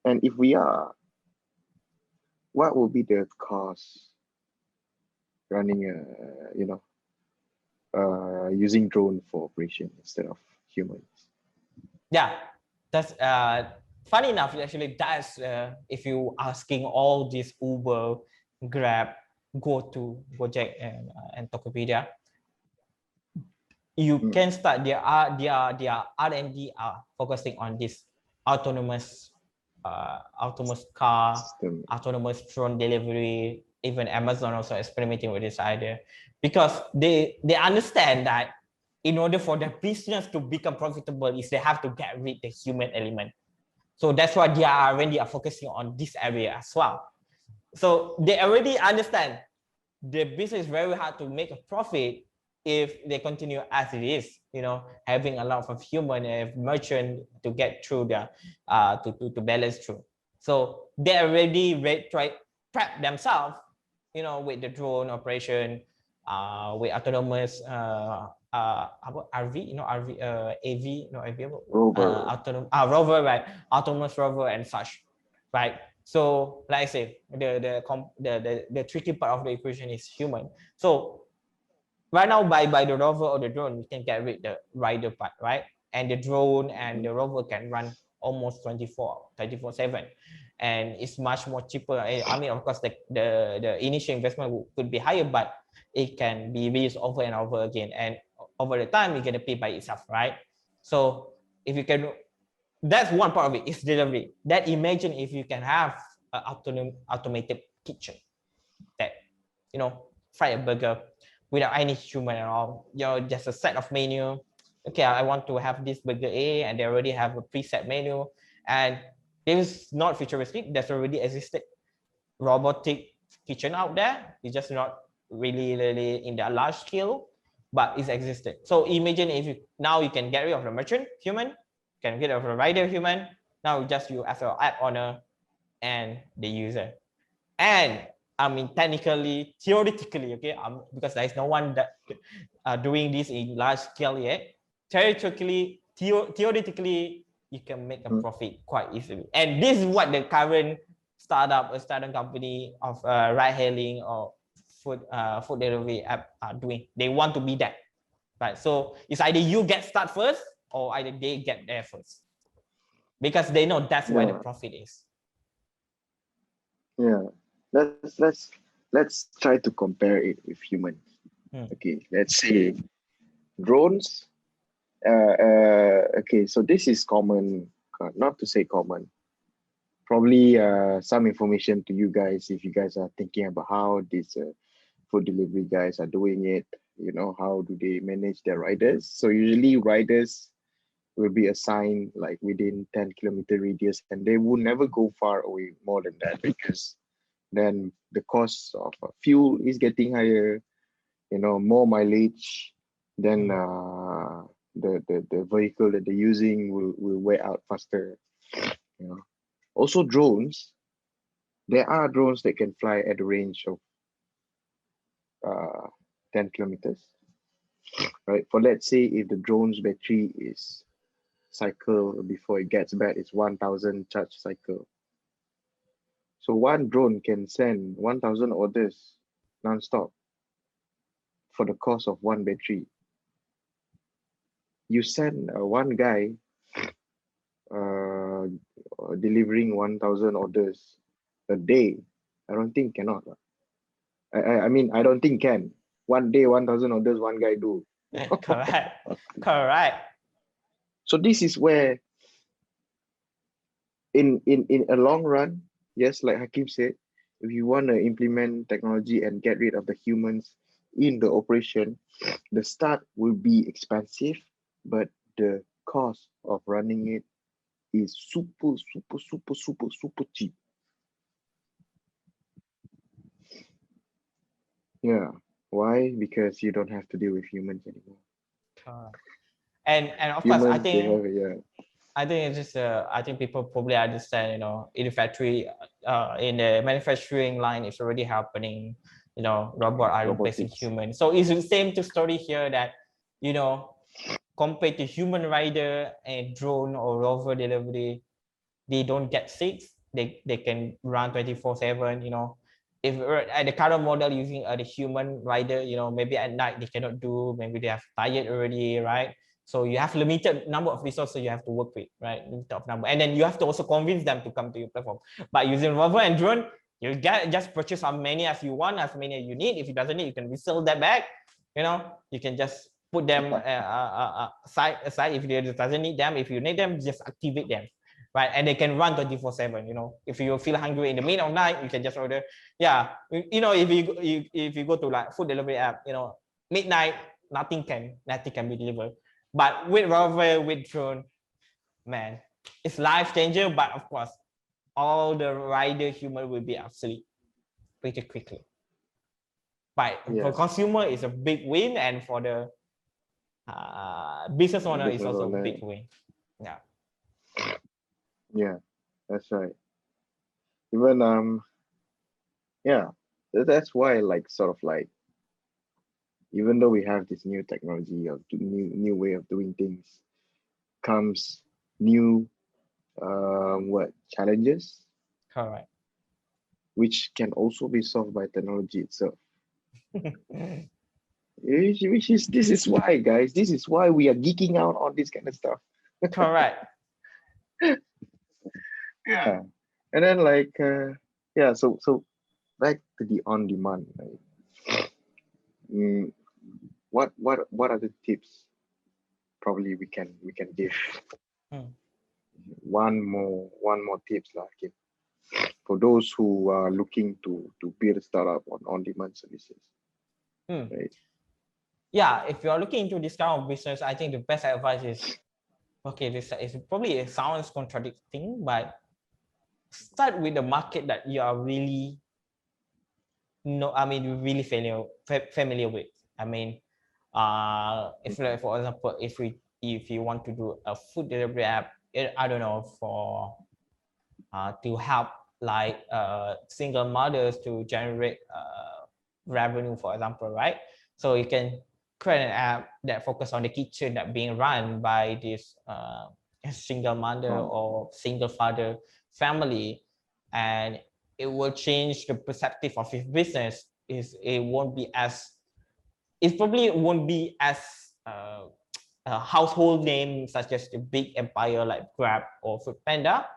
And if we are, what will be the cost running using drone for operation instead of humans? Yeah, that's funny enough. Actually, that's if you asking all these Uber, Grab, Gojek, and Tokopedia, you can start their R&D are focusing on this autonomous car system, autonomous drone delivery. Even Amazon also experimenting with this idea, because they understand that in order for the business to become profitable is they have to get rid of the human element. So that's why they are already focusing on this area as well. So they already understand the business is very hard to make a profit if they continue as it is, you know, having a lot of human merchant to get through the to balance through. So they already prep themselves, you know, with the drone operation, with autonomous RV, you know, AV, no AV, rover, rover, right? Autonomous rover and such, right? So, like I say, the tricky part of the equation is human. So, right now, by the rover or the drone, we can get rid of the rider part, right? And the drone and the rover can run almost 24/7, and it's much more cheaper. I mean, of course, the initial investment could be higher, but it can be reused over and over again, and over the time, you're gonna pay by itself, right? So, if you can. That's one part of it, is delivery. That imagine if you can have an automated kitchen that, you know, fry a burger without any human at all. You know, just a set of menu. Okay, I want to have this burger A, and they already have a preset menu. And it is not futuristic. There's already existed robotic kitchen out there. It's just not really in the large scale, but it's existed. So imagine if now you can get rid of the merchant human, can get rid of the rider human. Now just you as an app owner and the user. And I mean, technically, theoretically, okay, because there is no one that doing this in large scale yet. Theoretically, you can make a profit quite easily. And this is what the current startup company of ride hailing or food delivery app are doing. They want to be that, right? So it's either you get start first or either they get there first, because they know that's where the profit is. Yeah, let's try to compare it with humans. Okay, let's say drones. Okay, so this is common, not to say common, probably some information to you guys if you guys are thinking about how these food delivery guys are doing it. You know, how do they manage their riders? So usually riders will be assigned like within 10-kilometer radius, and they will never go far away more than that, because then the cost of fuel is getting higher, more mileage, then the vehicle that they're using will wear out faster. Also drones, there are drones that can fly at a range of 10 kilometers, right? For, let's say, if the drone's battery is cycle before it gets bad is 1000 charge cycle, so one drone can send 1000 orders non-stop for the cost of one battery. You send one guy delivering 1000 orders a day, I don't think cannot. I mean, I don't think can. One day, 1000 orders, one guy do. Correct. So this is where, in a long run, yes, like Hakim said, if you want to implement technology and get rid of the humans in the operation, the start will be expensive, but the cost of running it is super cheap. Yeah. Why? Because you don't have to deal with humans anymore. And of humans, course, I think yeah. I think it's just I think people probably understand, in the factory, in the manufacturing line, it's already happening. Robot are replacing humans. So it's the same story here that, compared to human rider and drone or rover delivery, they don't get sick. They can run 24/7. If at the current model using the human rider, maybe at night they cannot do. Maybe they have tired already, right? So you have limited number of resources you have to work with, right? Limited of number, and then you have to also convince them to come to your platform. But using rover and drone, you just purchase as many as you want, as many as you need. If it doesn't need, you can resell that back. You can just put them aside if it doesn't need them. If you need them, just activate them, right? And they can run 24/7. If you feel hungry in the middle of night, you can just order. Yeah, if you go to like food delivery app, midnight, nothing can be delivered. But with rover, with drone, man, it's life changer. But of course, all the rider human will be obsolete pretty quickly. But for consumer, it's a big win, and for the business owner, it's also a big win. Yeah. Yeah, that's right. Even yeah, that's why, like, sort of like, even though we have this new technology of new way of doing things, comes new challenges. Correct. Which can also be solved by technology itself. This is why, guys. This is why we are geeking out on this kind of stuff. Correct. Yeah, and then like yeah, so back to the on-demand. Right? What are the tips? Probably we can give one more tips, like, for those who are looking to build a startup on-demand services. Right? Yeah, if you are looking into this kind of business, I think the best advice is, okay, this is probably, it sounds contradicting, but start with the market that you are really really familiar with. I mean, if like, for example, if you want to do a food delivery app, I don't know, for to help like single mothers to generate revenue, for example, right? So you can create an app that focus on the kitchen that being run by this single mother or single father family, and it will change the perspective of his business. It probably won't be as a household name such as the big empire like Grab or Foodpanda,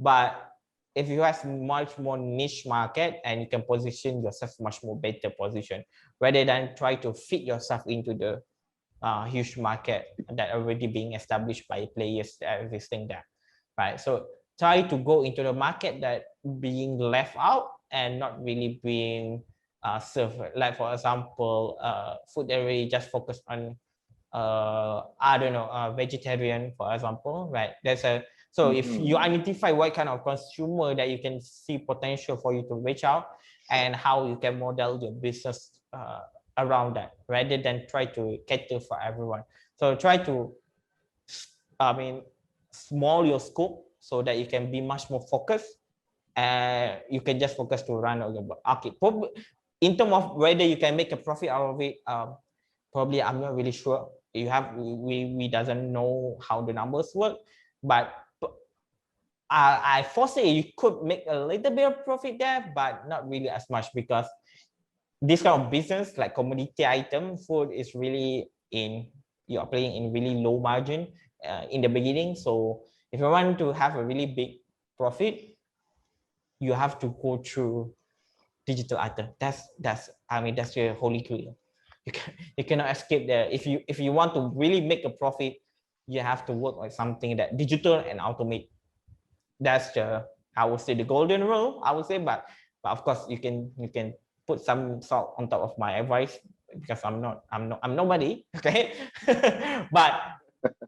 but if you have much more niche market, and you can position yourself much more better position rather than try to fit yourself into the huge market that already being established by players that are existing there, right? So try to go into the market that being left out and not really being served. Like for example, food delivery just focus on I don't know, vegetarian, for example, right? So if you Mm-hmm. identify what kind of consumer that you can see potential for you to reach out, and how you can model your business around that, rather than try to cater for everyone. So try to, I mean, small your scope so that you can be much more focused, and you can just focus to run on your okay. Probably, in terms of whether you can make a profit out of it, probably I'm not really sure. We doesn't know how the numbers work, but I foresee you could make a little bit of profit there, but not really as much, because this kind of business, like commodity item food, is really in, you're playing in really low margin in the beginning. So if you want to have a really big profit, you have to go through digital item. That's I mean, that's your holy grail. You cannot escape there. If you want to really make a profit, you have to work on something that digital and automate. That's the, I would say, the golden rule, I would say. But of course, you can put some salt on top of my advice, because I'm nobody. Okay. But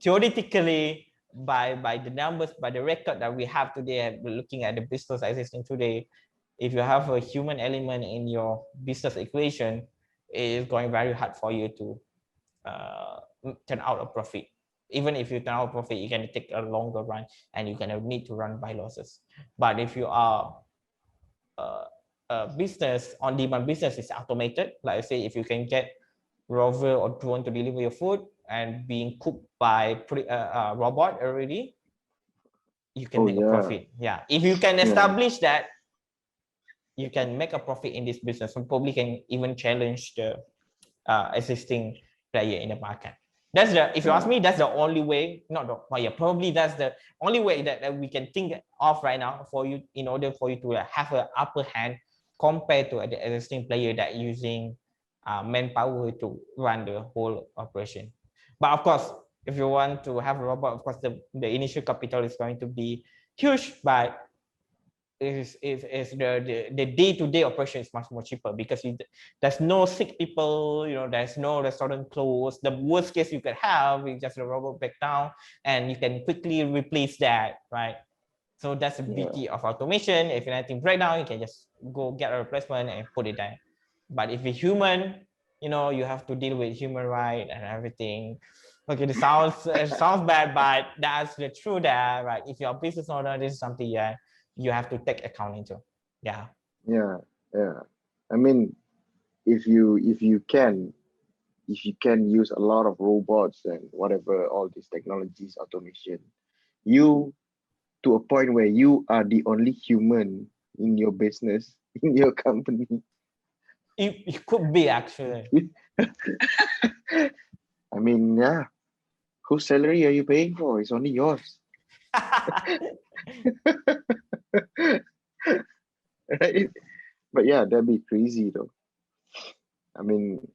theoretically, by the numbers, by the record that we have today, looking at the business existing today, if you have a human element in your business equation, it is going very hard for you to uh, turn out a profit. Even if you turn out a profit, you can take a longer run, and you're gonna need to run by losses. But if you are business on demand business is automated, like I say, if you can get rover or drone to deliver your food and being cooked by robot already, you can Oh make a yeah, profit. Yeah, if you can yeah, establish that, you can make a profit in this business, and probably can even challenge the existing player in the market. That's the, if you ask yeah, me, that's the only way. Not the, but yeah, probably that's the only way that we can think of right now for you, in order for you to have an upper hand compared to the existing player that using manpower to run the whole operation. But of course, if you want to have a robot, of course the initial capital is going to be huge, but is the day-to-day operation is much more cheaper, because there's no sick people, there's no restaurant closed. The worst case you could have is just a robot break down, and you can quickly replace that, right? So that's the yeah, beauty of automation. If anything break down, you can just go get a replacement and put it there. But if it's human, you have to deal with human right and everything. Okay, it sounds bad, but that's the truth there, right? If you're a business owner, this is something you have to take account into. Yeah. yeah, yeah. I mean, if you can use a lot of robots and whatever, all these technologies, automation, you to a point where you are the only human in your business, in your company. It could be actually. I mean, yeah, whose salary are you paying for? It's only yours. Right? But yeah, that'd be crazy though. I mean,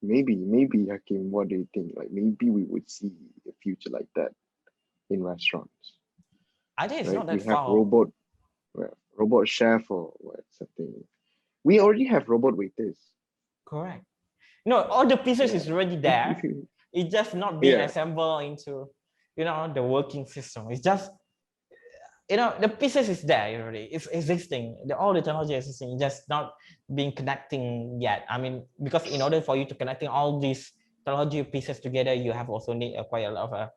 maybe Hakim, what do you think? Like maybe we would see a future like that in restaurants, I think it's right? not We that have far. robot chef or what something. We already have robot waiters. Correct. No, all the pieces Yeah. is already there. It's just not being Yeah. assembled into, the working system. It's just, the pieces is there already. It's existing. All the technology is existing. It's just not being connecting yet. I mean, because in order for you to connecting all these technology pieces together, you have also need quite a lot of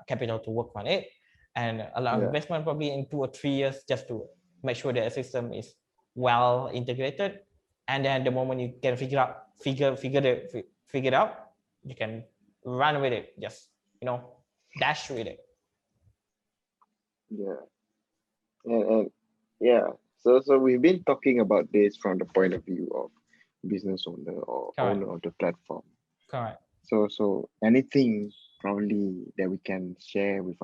capital to work on it, and a lot of Yeah. investment, probably in 2 or 3 years, just to make sure the system is well integrated. And then the moment you can figure it out, you can run with it. Just dash with it. Yeah. And yeah. So we've been talking about this from the point of view of business owner or Correct. owner of the platform. Correct. So anything probably that we can share with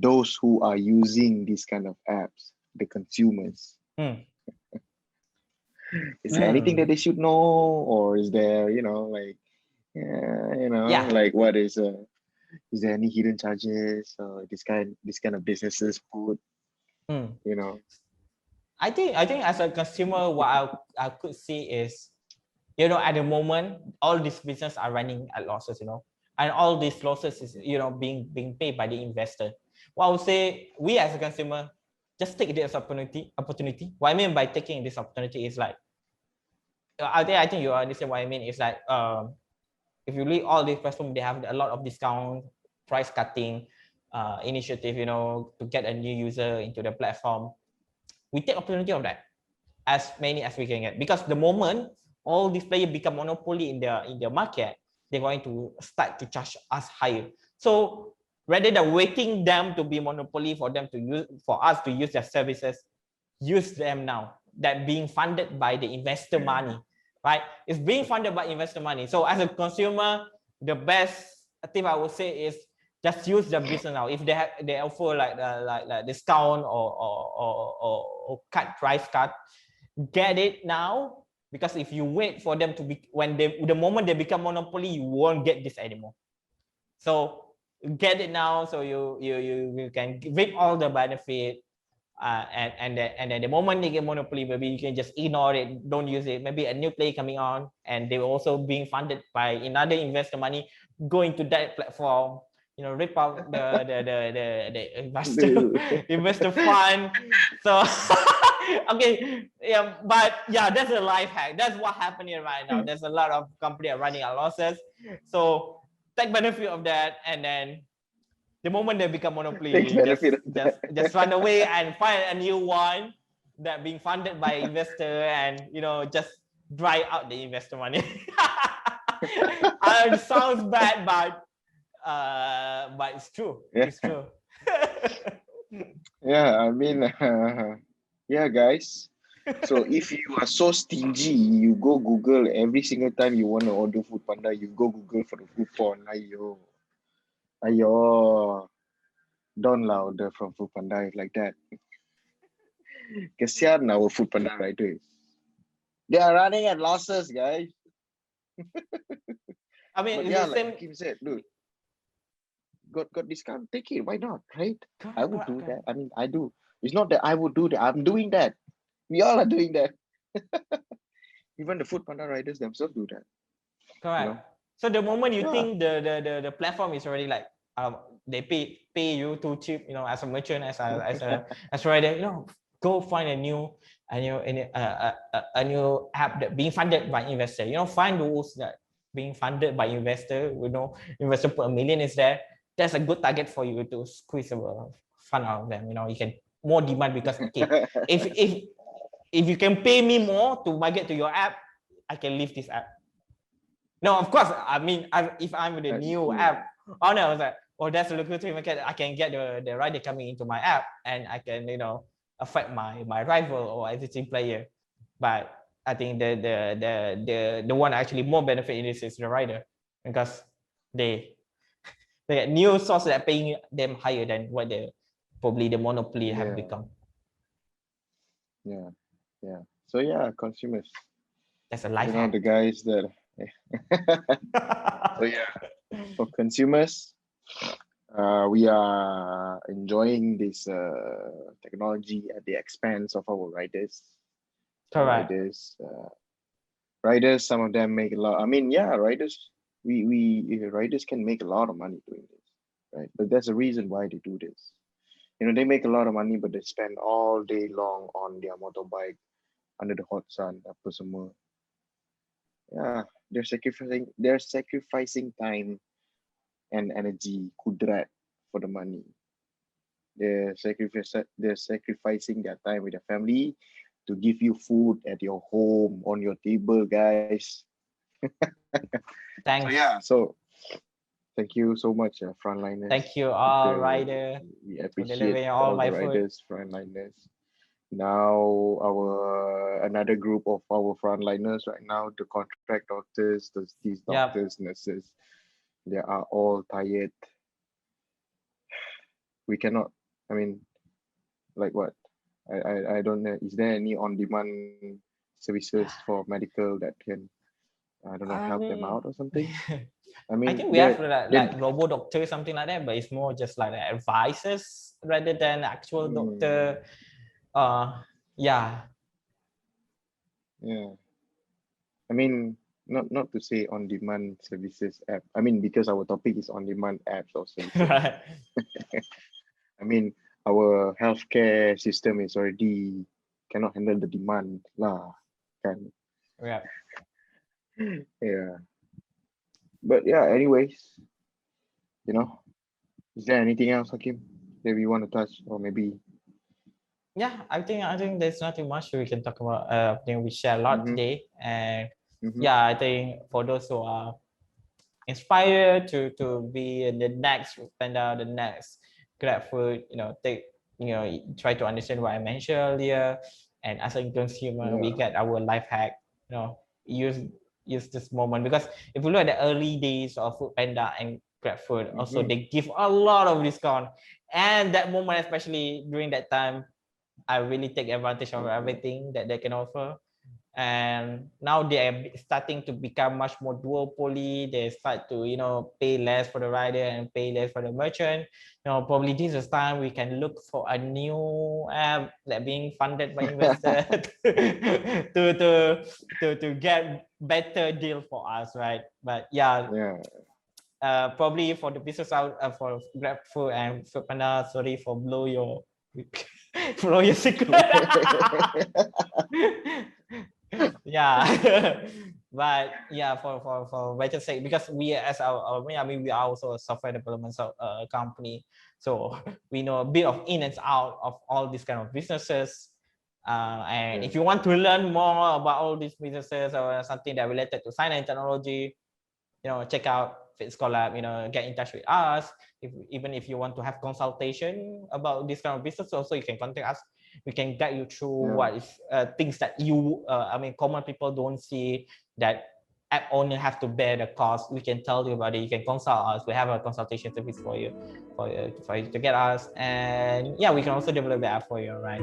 those who are using these kind of apps, the consumers. Hmm. Is there anything that Hmm. they should know, or is there, like, Yeah. like is there any hidden charges or this kind of businesses put, Hmm. you know? I think as a consumer, what I could see is, You know, at the moment, all these businesses are running at losses, you know, and all these losses is, you know, being paid by the investor. Well, I would say we as a consumer just take this opportunity. What I mean by taking this opportunity is like, I think you understand what I mean. It's like, if you read all these platforms, they have a lot of discount, price cutting initiative, you know, to get a new user into the platform. We take opportunity of that, as many as we can get, because the moment all these players become monopoly in the market, they're going to start to charge us higher. So rather than waiting them to be monopoly for them to use, for us to use their services, use them now. That being funded by the investor money, right? It's being funded by investor money. So as a consumer, the best tip I would say is just use the business now. If they offer like discount or cut price cut, get it now, because if you wait for them to be, when they, the moment they become monopoly, you won't get this anymore. So get it now, so you can reap all the benefit. And then the moment they get monopoly, maybe you can just ignore it, don't use it. Maybe a new player coming on, and they're also being funded by another investor money, go into that platform, you know, rip out the investor fund. So okay, yeah, but yeah, that's a life hack. That's what happening right now. There's a lot of companies running at losses, so take benefit of that, and then the moment they become Takes monopoly, benefit of that. just run away and find a new one that being funded by investor, and you know, just dry out the investor money. It sounds bad, but it's true. Yeah. It's true. Yeah, I mean, yeah, guys. So if you are so stingy, you go Google every single time you want to order Food Panda, you go Google for the food porn. Ayo, ayo, don't lah order from Food Panda like that. Kesian our Food Panda riders. They are running at losses, guys. I mean, But it's yeah, the like same. Hakim said, dude, got discount, take it. Why not, right? I would do that. I mean, I do. It's not that I would do that. I'm doing that. We all are doing that. Even the Food Panda riders themselves do that. Correct. You know? So the moment you Yeah. think the platform is already like, they pay you too cheap, you know, as a merchant, as a rider, you know, go find a new app that being funded by investor. You know, find those that being funded by investor. You know, investor put $1 million is there. That's a good target for you to squeeze a fund out of them. You know, you can more demand, because okay, if you can pay me more to migrate to your app, I can leave this app. No, of course. I mean, if I'm with a new app, oh no, I was like, oh, that's a lucrative market. I can get the rider coming into my app, and I can, you know, affect my rival or existing player. But I think the one actually more benefit in this is the rider, because they get new source that paying them higher than what probably the monopoly have become. Yeah. So yeah, consumers. That's a life You know, hack. the guys that. So yeah, for consumers, we are enjoying this technology at the expense of our riders. Correct. Riders, some of them make a lot. I mean, yeah, riders. Riders can make a lot of money doing this, right? But there's a reason why they do this. You know, they make a lot of money, but they spend all day long on their motorbike under the hot sun. Apa semua. Yeah, they're sacrificing time and energy, kudrat, for the money. They're sacrificing their time with their family to give you food at your home, on your table, guys. Thanks. So yeah, so thank you so much, frontliners. Thank you, all riders. We appreciate all the riders, frontliners. Now another group of our frontliners right now, the contract doctors, these doctors, nurses, they are all tired. We cannot, I mean, like what? I don't know. Is there any on-demand services for medical that can, I don't know, help them out or something? I mean, I think we have like robo doctor, something like that, but it's more just like advisors rather than actual doctor. Yeah. I mean, not to say on-demand services app. I mean, because our topic is on-demand apps or services. Right. I mean, our healthcare system is already cannot handle the demand lah, kan? Yeah. Yeah. But yeah, anyways, you know, is there anything else, Hakim, that we want to touch, or maybe? Yeah, I think there's nothing much we can talk about. I think we share a lot Mm-hmm, today, and mm-hmm, yeah, I think for those who are inspired to be the next Panda, the next GrabFood, take try to understand what I mentioned earlier, and as a consumer, we yeah. get our life hack. Use use this moment, because if you look at the early days of Food Panda and GrabFood, also Mm-hmm, they give a lot of discount, and that moment, especially during that time, I really take advantage of mm-hmm, everything that they can offer. And now they are starting to become much more duopoly. They start to pay less for the rider and pay less for the merchant. Probably this is time we can look for a new app that being funded by investors to to to get better deal for us, right? But yeah, yeah. probably for the business out for GrabFood and Foodpanda, sorry for blow your blow your secret. Yeah. But yeah, for better sake, because we as I mean, we are also a software development company, so we know a bit of in and out of all these kind of businesses. And Yeah, if you want to learn more about all these businesses or something that related to science and technology, check out FixColab, get in touch with us. Even if you want to have consultation about this kind of business, also you can contact us. We can guide you through yeah, what is things that common people don't see, that app owner have to bear the cost. We can tell you about it. You can consult us. We have a consultation service for you, for you to get us. And yeah, we can also develop the app for you, right?